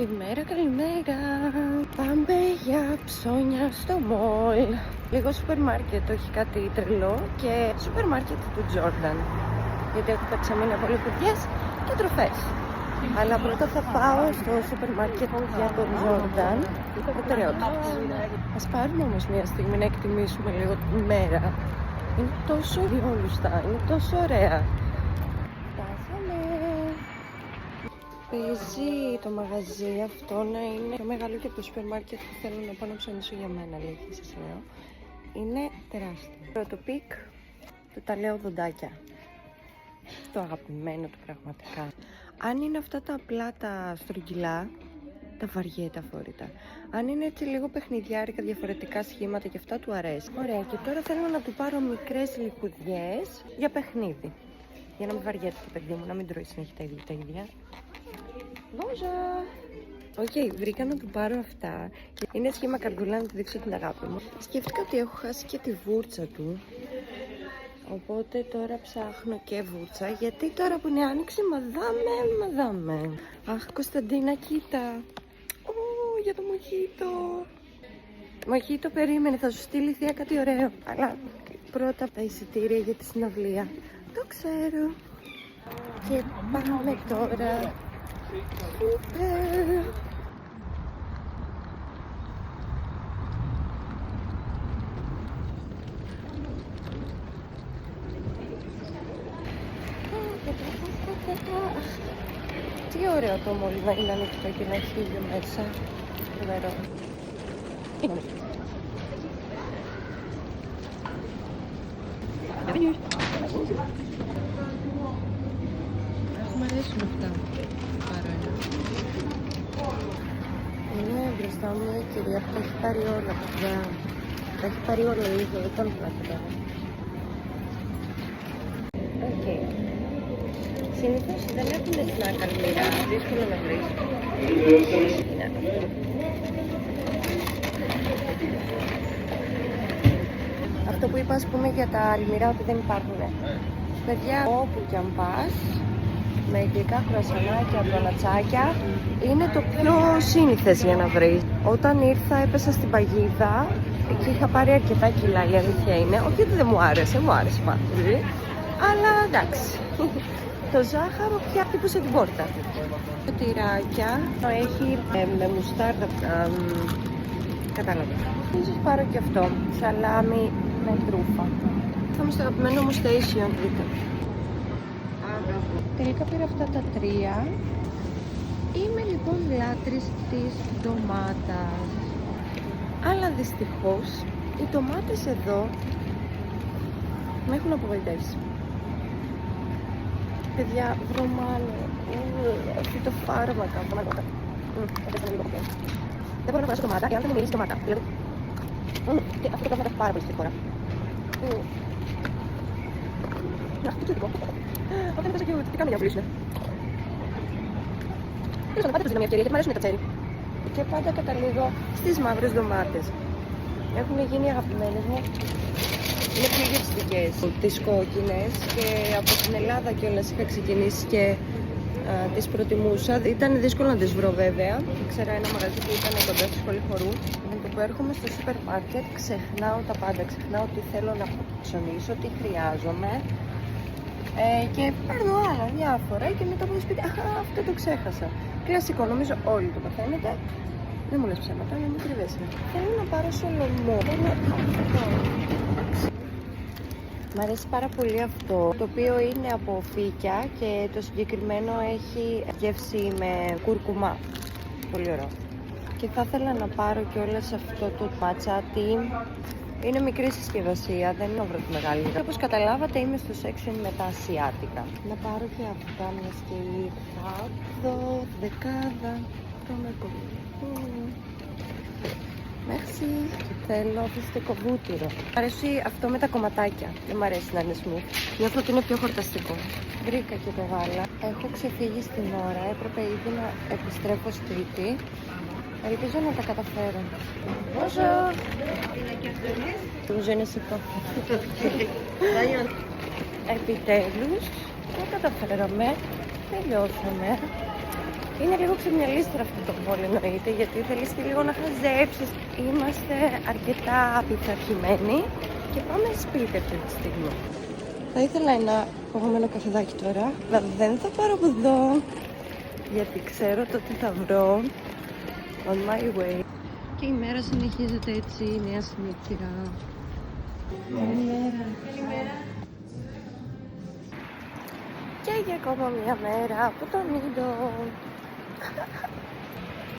Καλημέρα, καλημέρα. Πάμε για ψώνια στο μολ. Λίγο σούπερ μάρκετ, όχι κάτι τρελό. Και σούπερ μάρκετ του Jordan. Γιατί έχω παξαμείνει από λιχουδιές και τροφές. Αλλά πρώτα θα πάω στο σούπερ μάρκετ για τον Jordan. Προτεραιότητες. Ας πάρουμε όμως μια στιγμή να εκτιμήσουμε λίγο την ημέρα. Είναι τόσο διόλουστα, είναι τόσο ωραία. Παίζει το μαγαζί αυτό να είναι πιο μεγάλο και από το σούπερ μάρκετ που θέλω να πάω να ψωνίσω για μένα, αλήθεια σας λέω. Είναι τεράστιο. Πρώτο πικ του τα λέω δοντάκια. Το αγαπημένο του πραγματικά. Αν είναι αυτά τα απλά τα στρογγυλά, τα βαριέτα φορητά. Αν είναι έτσι λίγο παιχνιδιάρικα, διαφορετικά σχήματα και αυτά του αρέσει. Ωραία, και τώρα θέλω να του πάρω μικρές λιχουδιές για παιχνίδι. Για να μην βαριέται το παιδί μου, να μην τρώει συνέχεια τα ίδια. Bonjour! Οκ, βρήκα να του πάρω αυτά. Είναι σχήμα καρδουλά, να του δείξω την αγάπη μου. Σκέφτηκα ότι έχω χάσει και τη βούρτσα του. Οπότε τώρα ψάχνω και βούρτσα. Γιατί τώρα που είναι άνοιξη, μαδάμε. Αχ, Κωνσταντίνα, κοίτα. Ω, για το μοχίτο. Μοχίτο, περίμενε, θα σου στείλει η θεία κάτι ωραίο. Αλλά πρώτα τα εισιτήρια για τη συναυλία. Το ξέρω. Και πάμε τώρα. Σούπερ. Τι ωραίο το μόλι να είναι ανοιχτό και να έχει ήλιο μέσα. Φοβερό. Μου αρέσουν αυτά. Πάρα είναι μπροστά μου η κυρία που τα έχει πάρει όλα, παιδιά. Τα έχει πάρει όλα λίγο, δεν κάνω πλάκα τώρα. Οκ. Συνήθως δεν έχουν snack αλμυρά, δύσκολο να βρεις. Αυτό που είπα, ας πούμε, για τα αλμυρά ότι δεν υπάρχουν. Παιδιά, όπου κι αν πας, με γλυκά κρουασανάκια, ντονατσάκια, είναι το πιο σύνηθες για να βρεις. Όταν ήρθα έπεσα στην παγίδα και είχα πάρει αρκετά κιλά, η αλήθεια είναι. Όχι ότι δεν μου άρεσε, μου άρεσε πάρα πολύ. Αλλά εντάξει. Το ζάχαρο πια χτύπησε την πόρτα. Το τυράκια έχει με μουστάρδα, κατάλαβα. Ίσως πάρω και αυτό, σαλάμι με τρούφα. Θα είμαι στο αγαπημένο μου station, δείτε. Τελικά πήρα αυτά τα τρία. Είμαι λοιπόν λάτρης της ντομάτας. Αλλά δυστυχώς οι ντομάτες εδώ με έχουν απογοητεύσει. Παιδιά, βρωμάνε. Φυτοφάρμακα. Δεν μπορώ να φωνάσω ντομάτα εάν δεν μου μυρίσει ντομάτα. Δηλαδή, αυτό το πράγμα έχει πάρα πολύ στη χώρα. Να, τι τσούτικο. Αυτό είναι τόσο cute. Τι κάνουν για να πουλήσουνε. Τέλος πάντων, πάντα τους δίνω μια ευκαιρία γιατί μου αρέσουν τα τσέρι. Και πάντα καταλήγω στις μαύρες ντομάτες. Έχουν γίνει αγαπημένες μου. Είναι πιο γευστικές τις κόκκινες και από την Ελλάδα κιόλας είχα ξεκινήσει και τις προτιμούσα. Ήταν δύσκολο να τις βρω βέβαια. Ήξερα ένα μαγαζί που ήταν κοντά στη σχολή χορού. Με το που έρχομαι στο σούπερ μάρκετ ξεχνάω τα πάντα. Ξεχνάω τι θέλω να ψωνίσω, τι χρειάζομαι. Και παίρνω άλλα διάφορα και μετά από το σπίτι, αχα, αυτό το ξέχασα. Κλασικό, νομίζω όλοι το παθαίνετε. Δεν μου λες ψέματα, αλλά μην κρυβέσαι. Θέλω να πάρω σολομό. Μ' αρέσει πάρα πολύ αυτό, το οποίο είναι από φύκια και το συγκεκριμένο έχει γεύση με κουρκουμά. Πολύ ωραίο. Και θα ήθελα να πάρω κιόλας αυτό το ματσάτι. Είναι μικρή συσκευασία, δεν είναι όβρωτη μεγάλη. Όπως καταλάβατε είμαι στο section με τα ασιάτικα. Να πάρω και αυτά, μιας και ήρθα. Εδώ, δεκάδα, το με Merci. Θέλω φυστικό βούτυρο. Μ' αρέσει αυτό με τα κομματάκια. Δεν μ' αρέσει να είναι smooth. Νιώθω ότι είναι πιο χορταστικό. Βρήκα και το γάλα. Έχω ξεφύγει στην ώρα. Έπρεπε ήδη να επιστρέφω σπίτι. Ελπίζω να τα καταφέρω. Bonjour. Je ne sais pas. Επιτέλους, το καταφέραμε. Τελειώσαμε. Είναι λίγο ξεμιαλίστρα αυτό το πόλο εννοείται, γιατί θέλεις και λίγο να χαζέψεις. Είμαστε αρκετά πειθαρχημένοι και πάμε σπίτι αυτή τη στιγμή. Θα ήθελα ένα κομμωμένο καφεδάκι τώρα, αλλά δεν θα πάρω από εδώ, γιατί ξέρω το τι θα βρω. On my way. Και η μέρα συνεχίζεται έτσι, νέα συνήθεια. Καλημέρα. Καλημέρα. Και για ακόμα μια μέρα από τον Νίντο.